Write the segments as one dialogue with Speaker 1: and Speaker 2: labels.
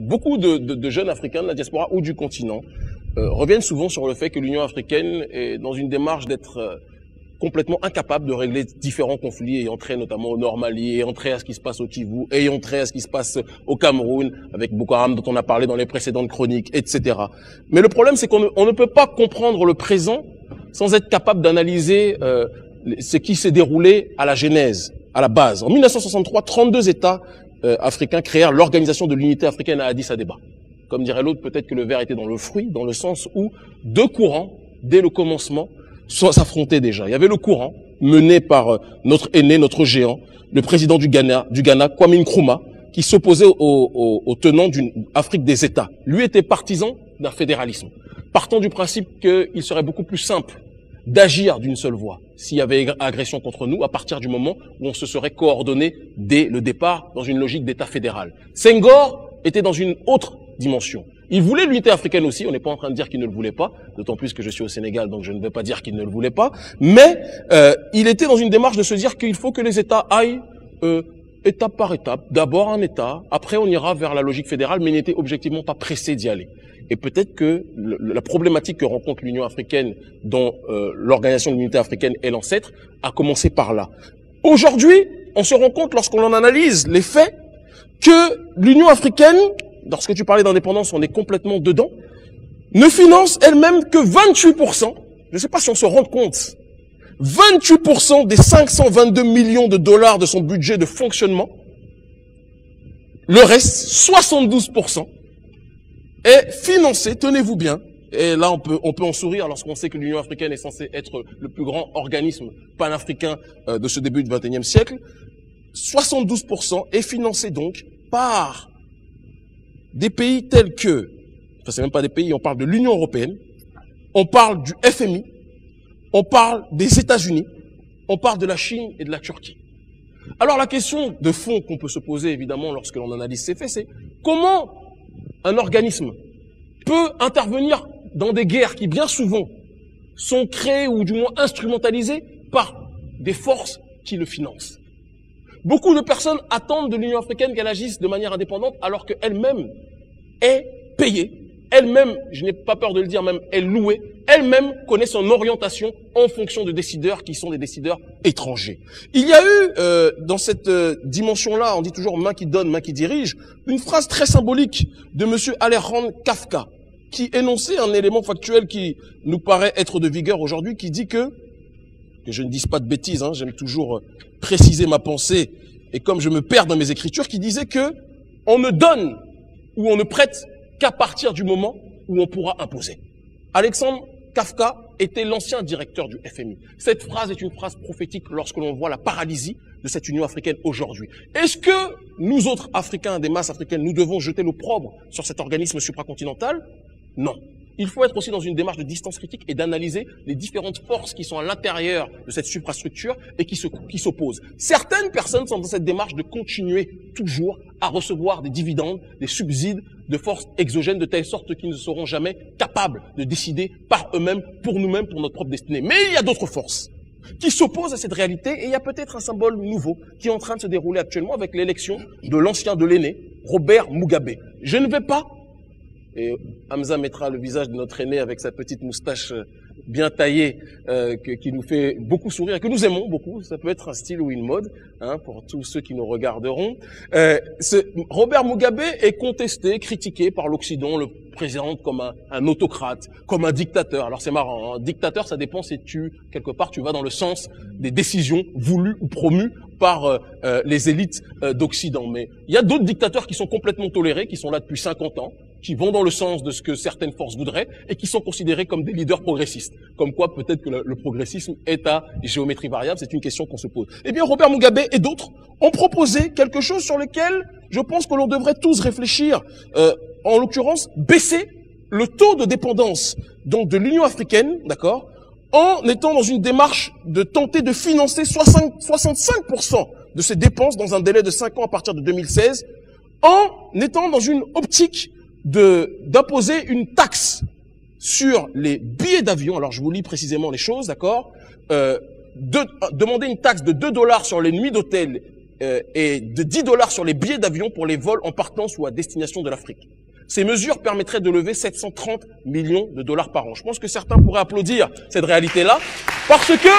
Speaker 1: Beaucoup de jeunes Africains de la diaspora ou du continent reviennent souvent sur le fait que l'Union africaine est dans une démarche d'être complètement incapable de régler différents conflits ayant trait notamment au Nord Mali, ayant trait à ce qui se passe au Kivu, ayant trait à ce qui se passe au Cameroun, avec Boko Haram dont on a parlé dans les précédentes chroniques, etc. Mais le problème, c'est qu'on ne peut pas comprendre le présent sans être capable d'analyser ce qui s'est déroulé à la genèse, à la base. En 1963, 32 États africains créèrent l'Organisation de l'Unité africaine à Addis Abeba. Comme dirait l'autre, peut-être que le verre était dans le fruit, dans le sens où deux courants, dès le commencement, s'affrontaient déjà. Il y avait le courant mené par notre aîné, notre géant, le président du Ghana, Kwame Nkrumah, qui s'opposait au tenant d'une Afrique des États. Lui était partisan d'un fédéralisme, partant du principe qu'il serait beaucoup plus simple d'agir d'une seule voix s'il y avait agression contre nous à partir du moment où on se serait coordonné dès le départ dans une logique d'État fédéral. Senghor était dans une autre dimension. Il voulait l'unité africaine aussi, on n'est pas en train de dire qu'il ne le voulait pas, d'autant plus que je suis au Sénégal, donc je ne vais pas dire qu'il ne le voulait pas, mais il était dans une démarche de se dire qu'il faut que les États aillent étape par étape, d'abord un État, après on ira vers la logique fédérale, mais il n'était objectivement pas pressé d'y aller. Et peut-être que la problématique que rencontre l'Union africaine, dont l'Organisation de l'Unité africaine est l'ancêtre, a commencé par là. Aujourd'hui, on se rend compte, lorsqu'on en analyse les faits, que l'Union africaine, lorsque tu parlais d'indépendance, on est complètement dedans, ne finance elle-même que 28%, je ne sais pas si on se rend compte, 28% des 522 millions de dollars de son budget de fonctionnement, le reste, 72%, est financé, tenez-vous bien, et là on peut en sourire lorsqu'on sait que l'Union africaine est censée être le plus grand organisme panafricain de ce début du XXIe siècle, 72% est financé donc par des pays tels que, enfin c'est même pas des pays, on parle de l'Union européenne, on parle du FMI, on parle des États-Unis, on parle de la Chine et de la Turquie. Alors la question de fond qu'on peut se poser évidemment lorsque l'on analyse ces faits, c'est comment un organisme peut intervenir dans des guerres qui bien souvent sont créées ou du moins instrumentalisées par des forces qui le financent. Beaucoup de personnes attendent de l'Union africaine qu'elle agisse de manière indépendante alors qu'elle-même est payée, elle-même, je n'ai pas peur de le dire même, est louée, elle-même connaît son orientation en fonction de décideurs qui sont des décideurs étrangers. Il y a eu, dans cette dimension-là, on dit toujours main qui donne, main qui dirige, une phrase très symbolique de monsieur Alejandro Kafka, qui énonçait un élément factuel qui nous paraît être de vigueur aujourd'hui, qui dit que je ne dise pas de bêtises, hein, j'aime toujours préciser ma pensée, et comme je me perds dans mes écritures, qui disait que on ne donne ou on ne prête qu'à partir du moment où on pourra imposer. Alexandre Kafka était l'ancien directeur du FMI. Cette phrase est une phrase prophétique lorsque l'on voit la paralysie de cette Union africaine aujourd'hui. Est-ce que nous autres Africains, des masses africaines, nous devons jeter l'opprobre sur cet organisme supracontinental? Non. Il faut être aussi dans une démarche de distance critique et d'analyser les différentes forces qui sont à l'intérieur de cette suprastructure et qui s'opposent. Certaines personnes sont dans cette démarche de continuer toujours à recevoir des dividendes, des subsides de forces exogènes de telle sorte qu'ils ne seront jamais capables de décider par eux-mêmes, pour nous-mêmes, pour notre propre destinée. Mais il y a d'autres forces qui s'opposent à cette réalité et il y a peut-être un symbole nouveau qui est en train de se dérouler actuellement avec l'élection de l'ancien, de l'aîné, Robert Mugabe. Je ne vais pas, et Hamza mettra le visage de notre aîné avec sa petite moustache bien taillée qui nous fait beaucoup sourire et que nous aimons beaucoup. Ça peut être un style ou une mode hein, pour tous ceux qui nous regarderont. Robert Mugabe est contesté, critiqué par l'Occident, le présente comme un autocrate, comme un dictateur. Alors c'est marrant, un dictateur ça dépend si quelque part tu vas dans le sens des décisions voulues ou promues par les élites d'Occident. Mais il y a d'autres dictateurs qui sont complètement tolérés, qui sont là depuis 50 ans, qui vont dans le sens de ce que certaines forces voudraient et qui sont considérés comme des leaders progressistes. Comme quoi, peut-être que le progressisme est à géométrie variable, c'est une question qu'on se pose. Eh bien, Robert Mugabe et d'autres ont proposé quelque chose sur lequel je pense que l'on devrait tous réfléchir. En l'occurrence, baisser le taux de dépendance donc de l'Union africaine, d'accord, en étant dans une démarche de tenter de financer 65% de ses dépenses dans un délai de 5 ans à partir de 2016, en étant dans une optique d'imposer une taxe sur les billets d'avion. Alors je vous lis précisément les choses, d'accord, demander une taxe de $2 sur les nuits d'hôtel et de 10 $ sur les billets d'avion pour les vols en partance ou à destination de l'Afrique. Ces mesures permettraient de lever 730 millions de $ par an. Je pense que certains pourraient applaudir cette réalité-là, parce que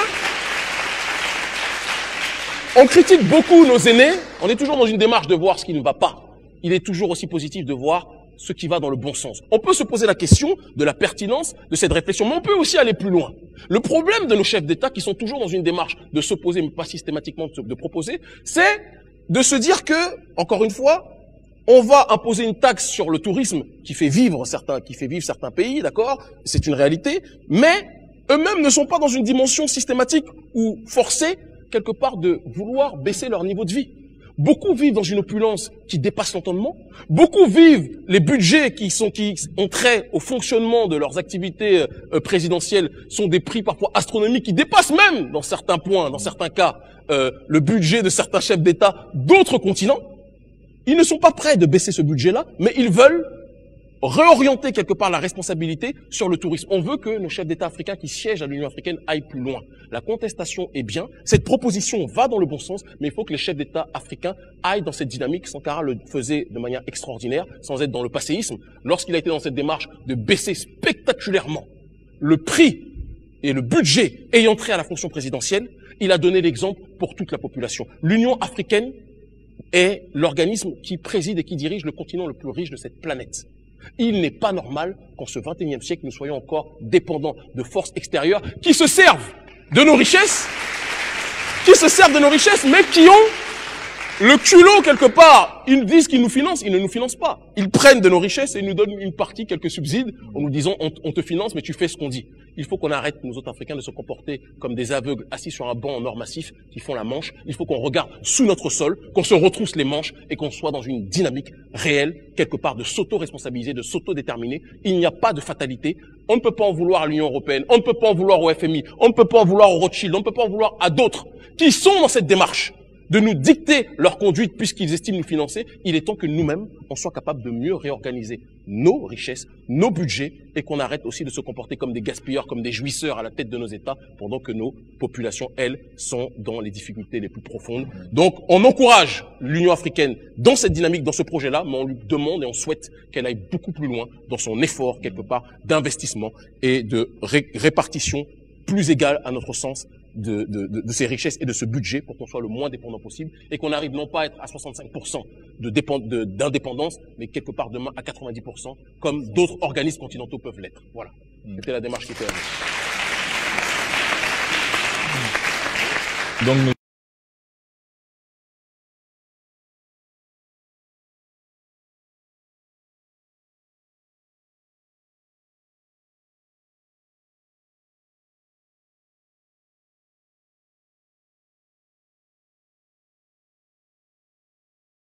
Speaker 1: on critique beaucoup nos aînés, on est toujours dans une démarche de voir ce qui ne va pas. Il est toujours aussi positif de voir ce qui va dans le bon sens. On peut se poser la question de la pertinence de cette réflexion, mais on peut aussi aller plus loin. Le problème de nos chefs d'État qui sont toujours dans une démarche de s'opposer, mais pas systématiquement de proposer, c'est de se dire que, encore une fois, on va imposer une taxe sur le tourisme qui fait vivre certains pays, d'accord? C'est une réalité, mais eux-mêmes ne sont pas dans une dimension systématique ou forcée, quelque part, de vouloir baisser leur niveau de vie. Beaucoup vivent dans une opulence qui dépasse l'entendement. Beaucoup vivent les budgets qui ont trait au fonctionnement de leurs activités présidentielles sont des prix parfois astronomiques qui dépassent même, dans certains points, dans certains cas, le budget de certains chefs d'État d'autres continents. Ils ne sont pas prêts de baisser ce budget-là, mais ils veulent réorienter quelque part la responsabilité sur le tourisme. On veut que nos chefs d'État africains qui siègent à l'Union africaine aillent plus loin. La contestation est bien, cette proposition va dans le bon sens, mais il faut que les chefs d'État africains aillent dans cette dynamique. Sankara le faisait de manière extraordinaire, sans être dans le passéisme, lorsqu'il a été dans cette démarche de baisser spectaculairement le prix et le budget ayant trait à la fonction présidentielle. Il a donné l'exemple pour toute la population. L'Union africaine est l'organisme qui préside et qui dirige le continent le plus riche de cette planète. Il n'est pas normal qu'en ce XXIe siècle, nous soyons encore dépendants de forces extérieures qui se servent de nos richesses, mais qui ont le culot quelque part. Ils disent qu'ils nous financent, ils ne nous financent pas. Ils prennent de nos richesses et ils nous donnent une partie, quelques subsides, en nous disant on te finance, mais tu fais ce qu'on dit. Il faut qu'on arrête, nous autres Africains, de se comporter comme des aveugles assis sur un banc en or massif qui font la manche. Il faut qu'on regarde sous notre sol, qu'on se retrousse les manches et qu'on soit dans une dynamique réelle, quelque part, de s'auto-responsabiliser, de s'auto-déterminer. Il n'y a pas de fatalité. On ne peut pas en vouloir à l'Union européenne, on ne peut pas en vouloir au FMI, on ne peut pas en vouloir au Rothschild, on ne peut pas en vouloir à d'autres qui sont dans cette démarche de nous dicter leur conduite puisqu'ils estiment nous financer. Il est temps que nous-mêmes, on soit capables de mieux réorganiser nos richesses, nos budgets, et qu'on arrête aussi de se comporter comme des gaspilleurs, comme des jouisseurs à la tête de nos États, pendant que nos populations, elles, sont dans les difficultés les plus profondes. Donc, on encourage l'Union africaine dans cette dynamique, dans ce projet-là, mais on lui demande et on souhaite qu'elle aille beaucoup plus loin dans son effort, quelque part, d'investissement et de répartition plus égale, à notre sens, de ces richesses et de ce budget pour qu'on soit le moins dépendant possible et qu'on arrive non pas à être à 65% d'indépendance, mais quelque part demain à 90%, comme d'autres organismes continentaux peuvent l'être. Voilà. C'était la démarche qui était à nous. Donc,